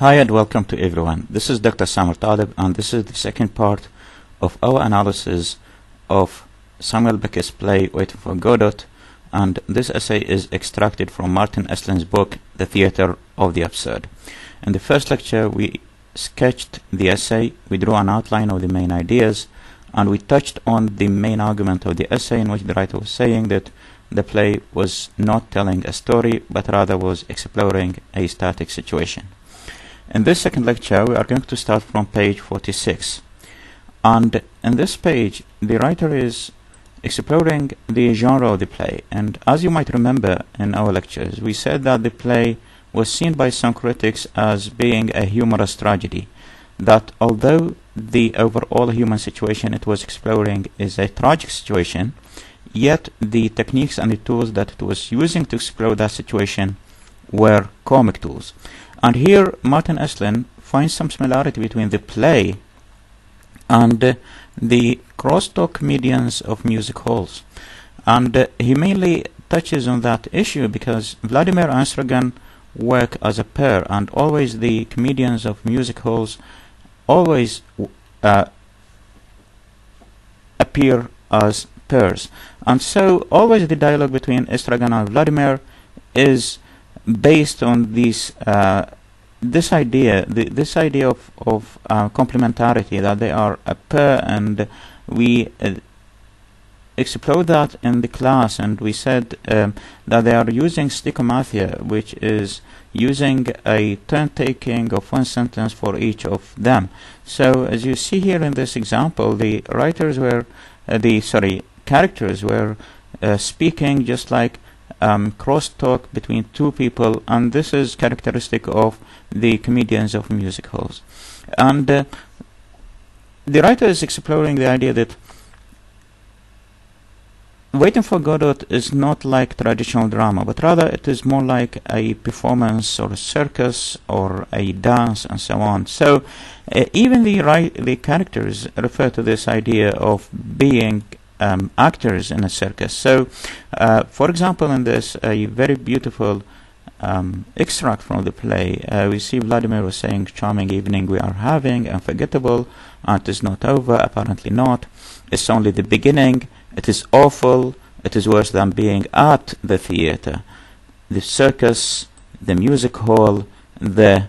Hi and welcome to everyone. This is Dr. Samar Talib, and this is the second part of our analysis of Samuel Beckett's play Waiting for Godot, and this essay is extracted from Martin Eslin's book The Theatre of the Absurd. In the first lecture we sketched the essay, we drew an outline of the main ideas, and we touched on the main argument of the essay, in which the writer was saying that the play was not telling a story but rather was exploring a static situation. In this second lecture we are going to start from page 46, and in this page the writer is exploring the genre of the play. And as you might remember in our lectures, we said that the play was seen by some critics as being a humorous tragedy, that although the overall human situation it was exploring is a tragic situation, yet the techniques and the tools that it was using to explore that situation were comic tools. And here Martin Eslin finds some similarity between the play and the crosstalk comedians of music halls. And he mainly touches on that issue because Vladimir and Strogan work as a pair, and always the comedians of music halls always appear as pairs. And so always the dialogue between Estragan and Vladimir is based on this idea of complementarity, that they are a pair, and we explored that in the class, and we said that they are using stichomathia, which is using a turn taking of one sentence for each of them. So as you see here in this example, the writers were characters were speaking just like crosstalk between two people, and this is characteristic of the comedians of music halls. And the writer is exploring the idea that Waiting for Godot is not like traditional drama, but rather it is more like a performance or a circus or a dance and so on. So even the characters refer to this idea of being actors in a circus. So for example, in this a very beautiful extract from the play, we see Vladimir was saying, "Charming evening we are having, unforgettable, and it is not over, apparently not. It's only the beginning. It is awful. It is worse than being at the theater, the circus, the music hall, the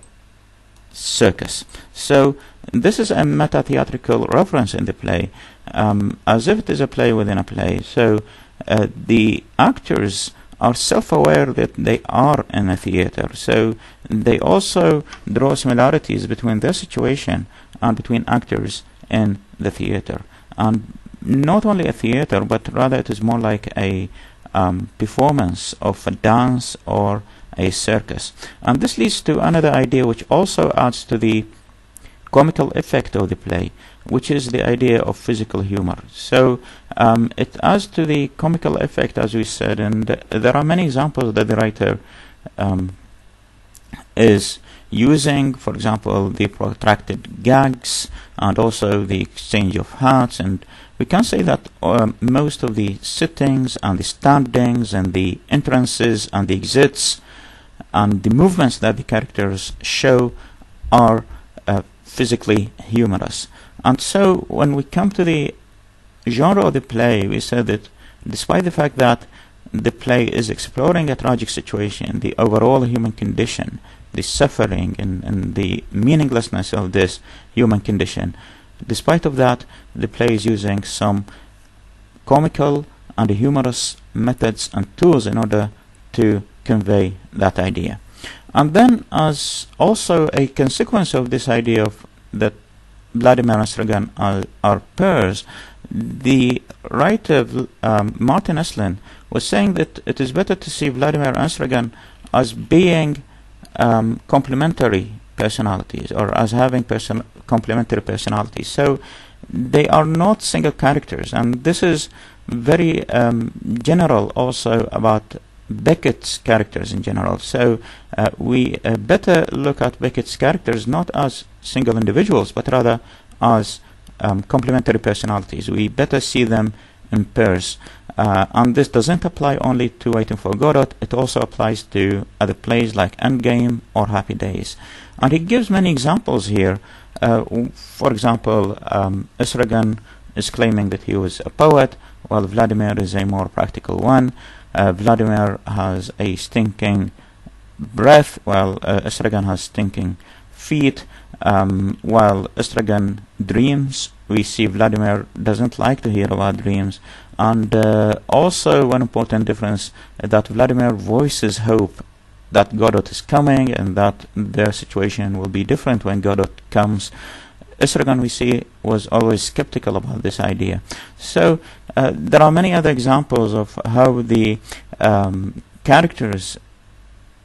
circus." So this is a meta-theatrical reference in the play, as if it is a play within a play. So the actors are self-aware that they are in a theater, so they also draw similarities between their situation and between actors in the theater. And not only a theater, but rather it is more like a performance of a dance or a circus. And this leads to another idea which also adds to the comical effect of the play, which is the idea of physical humor. So it adds to the comical effect, as we said, and there are many examples that the writer is using. For example, the protracted gags and also the exchange of hats, and we can say that most of the sittings and the standings and the entrances and the exits and the movements that the characters show are physically humorous. And so when we come to the genre of the play, we said that despite the fact that the play is exploring a tragic situation, the overall human condition, the suffering and the meaninglessness of this human condition, despite of that, the play is using some comical and humorous methods and tools in order to convey that idea. And then, as also a consequence of this idea of that Vladimir and Strogan are pairs, the writer Martin Eslin was saying that it is better to see Vladimir and Strogan as being complementary personalities, or as having complementary personalities. So they are not single characters, and this is very general also about Beckett's characters in general. So we better look at Beckett's characters not as single individuals, but rather as complementary personalities. We better see them in pairs. And this doesn't apply only to Waiting for Godot, it also applies to other plays like Endgame or Happy Days. And he gives many examples here. For example, Esragan is claiming that he was a poet, while Vladimir is a more practical one. Vladimir has a stinking breath, while Esragan has stinking feet. While Esragan dreams, we see Vladimir doesn't like to hear about dreams. And also one important difference is that Vladimir voices hope that Godot is coming and that their situation will be different when Godot comes. Esragan, we see, was always skeptical about this idea. So there are many other examples of how the characters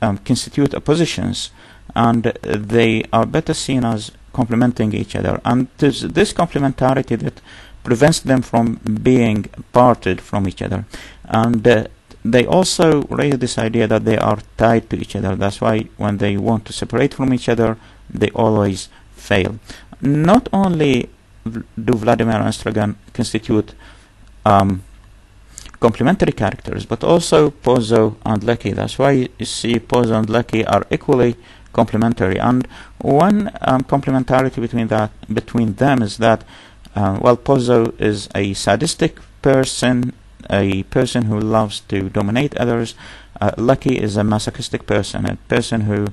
constitute oppositions, and they are better seen as complementing each other. And there's this complementarity that prevents them from being parted from each other. And they also raise this idea that they are tied to each other. That's why when they want to separate from each other, they always fail. Not only do Vladimir and Esragan constitute complementary characters, but also Pozzo and Lecky. That's why you see Pozzo and Lecky are equally complementary. And one complementarity between them is that well, Pozzo is a sadistic person, a person who loves to dominate others. Lecky is a masochistic person, a person who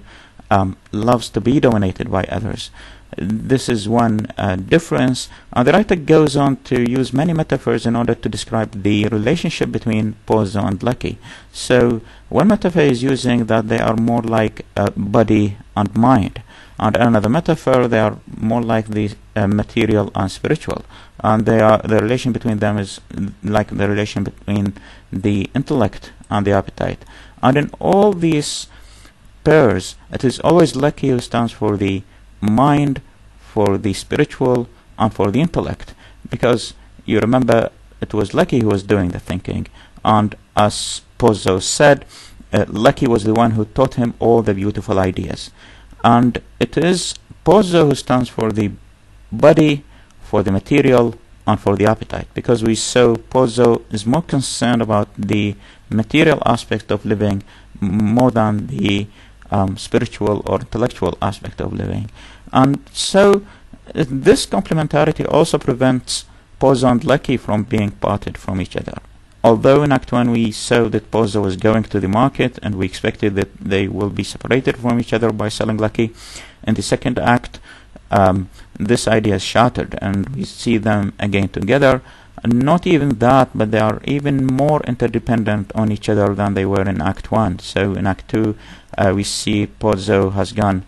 loves to be dominated by others. This is one difference. The writer goes on to use many metaphors in order to describe the relationship between Pozzo and Lecky. So one metaphor is using that they are more like body and mind. And another metaphor, they are more like the material and spiritual. And the relation between them is like the relation between the intellect and the appetite. And in all these pairs, it is always Lecky who stands for the mind, for the spiritual, and for the intellect. Because you remember, it was Lecky who was doing the thinking. And as Pozzo said, Lecky was the one who taught him all the beautiful ideas. And it is Pozzo who stands for the body, for the material, and for the appetite, because we saw Pozzo is more concerned about the material aspect of living more than the spiritual or intellectual aspect of living. And so this complementarity also prevents Pozzo and Lecky from being parted from each other. Although in Act 1 we saw that Pozzo was going to the market and we expected that they will be separated from each other by selling Lecky, in the second act this idea is shattered and we see them again together. Not even that, but they are even more interdependent on each other than they were in Act 1. So in Act 2 we see Pozzo has gone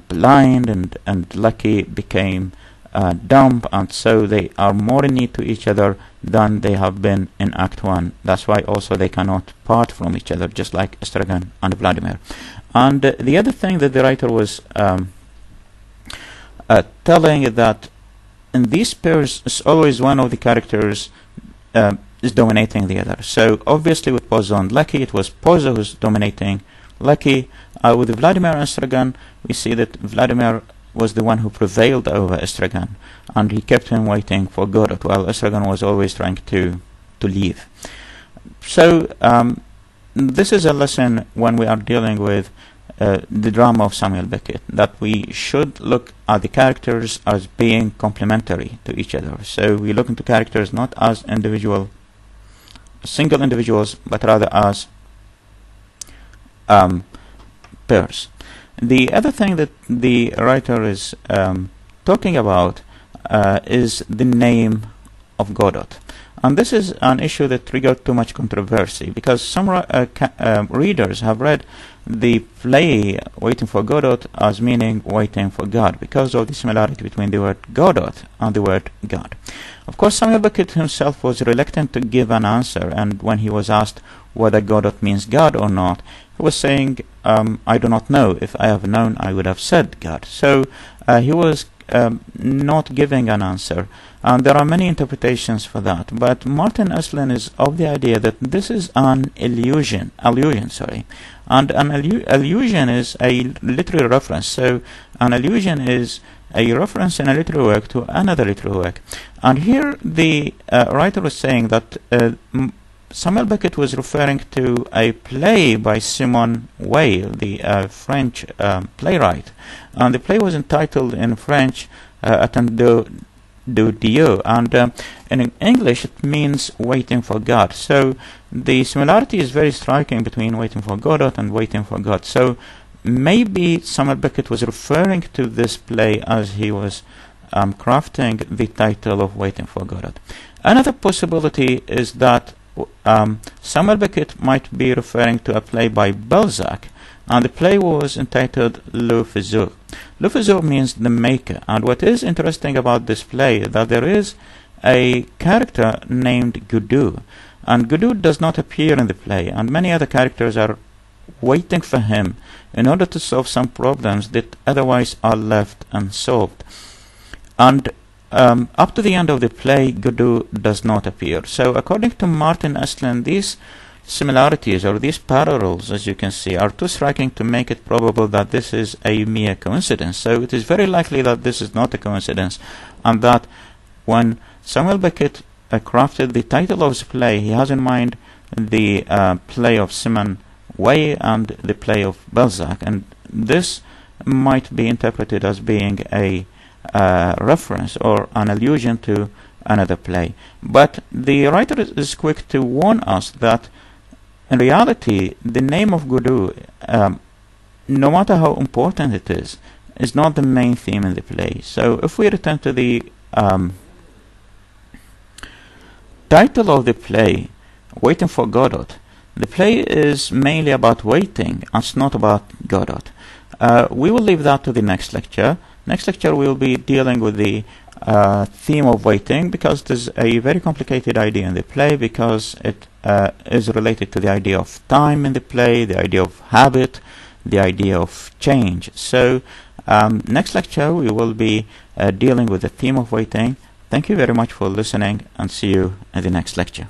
blind and Lecky became dumb, and so they are more in need to each other than they have been in Act 1. That's why also they cannot part from each other, just like Esragan and Vladimir. And the other thing that the writer was telling is that in these pairs, it's always one of the characters is dominating the other. So obviously with Pozzo and Lecky, it was Pozzo who's dominating Lecky. With Vladimir and Esragan, we see that Vladimir was the one who prevailed over Esragan, and he kept him waiting for Godot, while Esragan was always trying to leave. So this is a lesson when we are dealing with the drama of Samuel Beckett, that we should look at the characters as being complementary to each other. So we look into characters not as single individuals, but rather as pairs. The other thing that the writer is talking about is the name of Godot. And this is an issue that triggered too much controversy, because some readers have read the play Waiting for Godot as meaning waiting for God, because of the similarity between the word Godot and the word God. Of course, Samuel Beckett himself was reluctant to give an answer, and when he was asked whether Godot means God or not, he was saying, I do not know. If I have known, I would have said God. So he was not giving an answer. And there are many interpretations for that. But Martin Esslin is of the idea that this is an illusion. And an allusion is a literary reference. So an allusion is a reference in a literary work to another literary work. And here the writer was saying that Samuel Beckett was referring to a play by Simone Weil, the French playwright, and the play was entitled in French Attendez de Dieu, and in English it means waiting for God. So the similarity is very striking between waiting for Godot and waiting for God. So maybe Samuel Beckett was referring to this play as he was crafting the title of Waiting for Godot. Another possibility is that Samuel Beckett might be referring to a play by Balzac, and the play was entitled Le Faiseur. Le Faiseur means the maker, and what is interesting about this play is that there is a character named Godot, and Godot does not appear in the play, and many other characters are waiting for him in order to solve some problems that otherwise are left unsolved. And up to the end of the play, Godot does not appear. So according to Martin Estlin, these similarities or these parallels, as you can see, are too striking to make it probable that this is a mere coincidence. So it is very likely that this is not a coincidence, and that when Samuel Beckett crafted the title of his play, he has in mind the play of Simone Weil and the play of Balzac, and this might be interpreted as being a reference or an allusion to another play. But the writer is quick to warn us that in reality the name of Godot, no matter how important it is not the main theme in the play. So if we return to the title of the play, Waiting for Godot, the play is mainly about waiting, and it's not about Godot. We will leave that to the next lecture. Next lecture we will be dealing with the theme of waiting, because there's a very complicated idea in the play, because it is related to the idea of time in the play, the idea of habit, the idea of change. So next lecture we will be dealing with the theme of waiting. Thank you very much for listening, and see you in the next lecture.